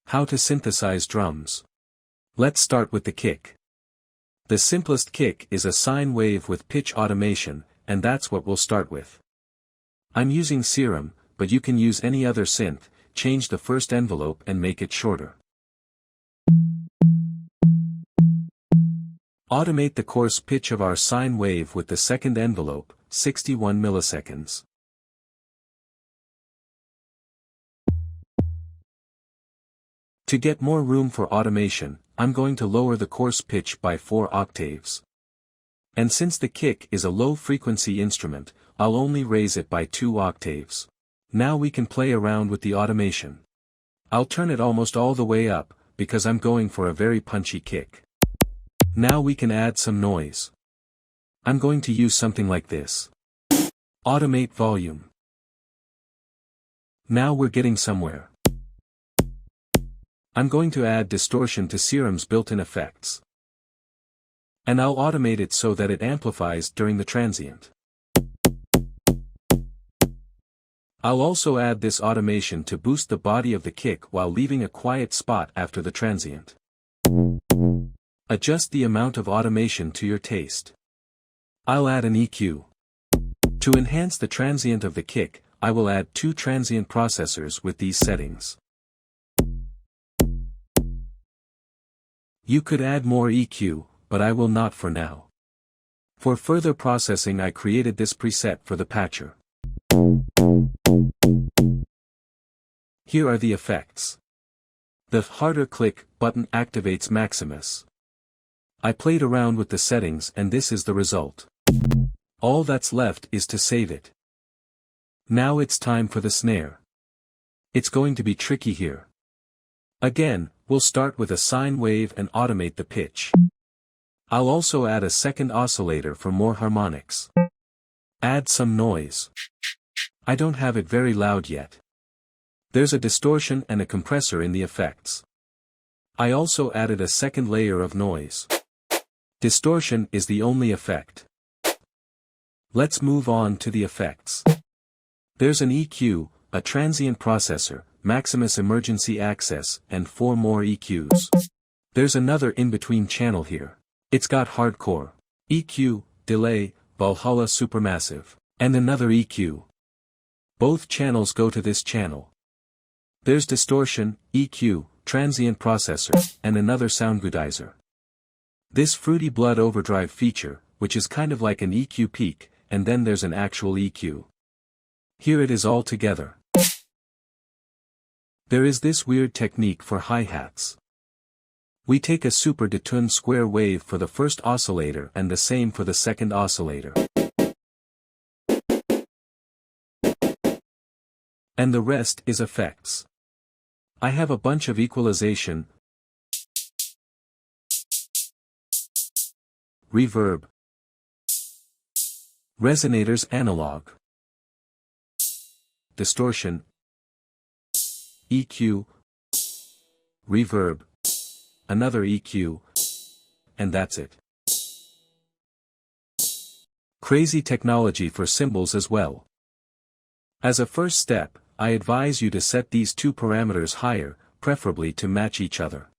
How to synthesize drums. Let's start with the kick. The simplest kick is a sine wave with pitch automation, and that's what we'll start with. I'm using Serum, but you can use any other synth. Change the first envelope and make it shorter. Automate the coarse pitch of our sine wave with the second envelope, 61 milliseconds. To get more room for automation, I'm going to lower the coarse pitch by 4 octaves. And since the kick is a low-frequency instrument, I'll only raise it by 2 octaves. Now we can play around with the automation. I'll turn it almost all the way up, because I'm going for a very punchy kick. Now we can add some noise. I'm going to use something like this. Automate volume. Now we're getting somewhere. I'm going to add distortion to Serum's built-in effects. And I'll automate it so that it amplifies during the transient. I'll also add this automation to boost the body of the kick while leaving a quiet spot after the transient. Adjust the amount of automation to your taste. I'll add an EQ. To enhance the transient of the kick, I will add 2 transient processors with these settings. You could add more EQ, but I will not for now. For further processing, I created this preset for the patcher. Here are the effects. The harder click button activates Maximus. I played around with the settings and this is the result. All that's left is to save it. Now it's time for the snare. It's going to be tricky here. Again, we'll start with a sine wave and automate the pitch. I'll also add a second oscillator for more harmonics. Add some noise. I don't have it very loud yet. There's a distortion and a compressor in the effects. I also added a second layer of noise. Distortion is the only effect. Let's move on to the effects. There's an EQ, a transient processor, Maximus emergency access, and 4 more EQs. There's another in-between channel here. It's got hardcore, EQ, delay, Valhalla supermassive, and another EQ. Both channels go to this channel. There's distortion, EQ, transient processor, and another soundgoodizer. This Fruity Blood overdrive feature, which is kind of like an EQ peak, and then there's an actual EQ. Here it is all together. There is this weird technique for hi-hats. We take a super detuned square wave for the first oscillator and the same for the second oscillator. And the rest is effects. I have a bunch of equalization, reverb, resonators analog, distortion, EQ, reverb, another EQ, and that's it. Crazy technology for cymbals as well. As a first step, I advise you to set these 2 parameters higher, preferably to match each other.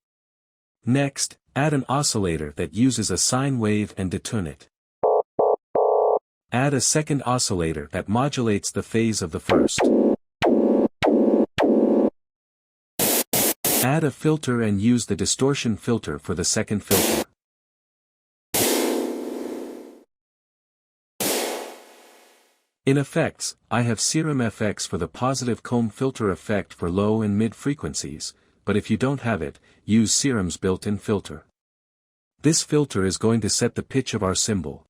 Next, add an oscillator that uses a sine wave and detune it. Add a second oscillator that modulates the phase of the first. Add a filter and use the distortion filter for the second filter. In effects, I have Serum FX for the positive comb filter effect for low and mid frequencies, but if you don't have it, use Serum's built-in filter. This filter is going to set the pitch of our cymbal.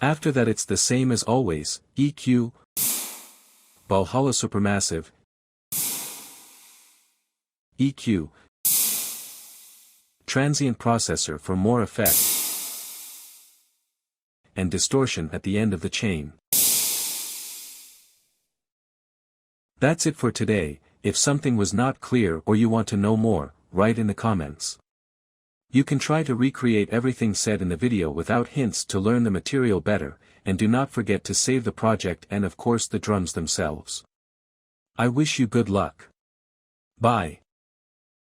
After that it's the same as always, EQ, Valhalla supermassive, EQ, transient processor for more effect, and distortion at the end of the chain. That's it for today. If something was not clear or you want to know more, write in the comments. You can try to recreate everything said in the video without hints to learn the material better, and do not forget to save the project and of course the drums themselves. I wish you good luck. Bye.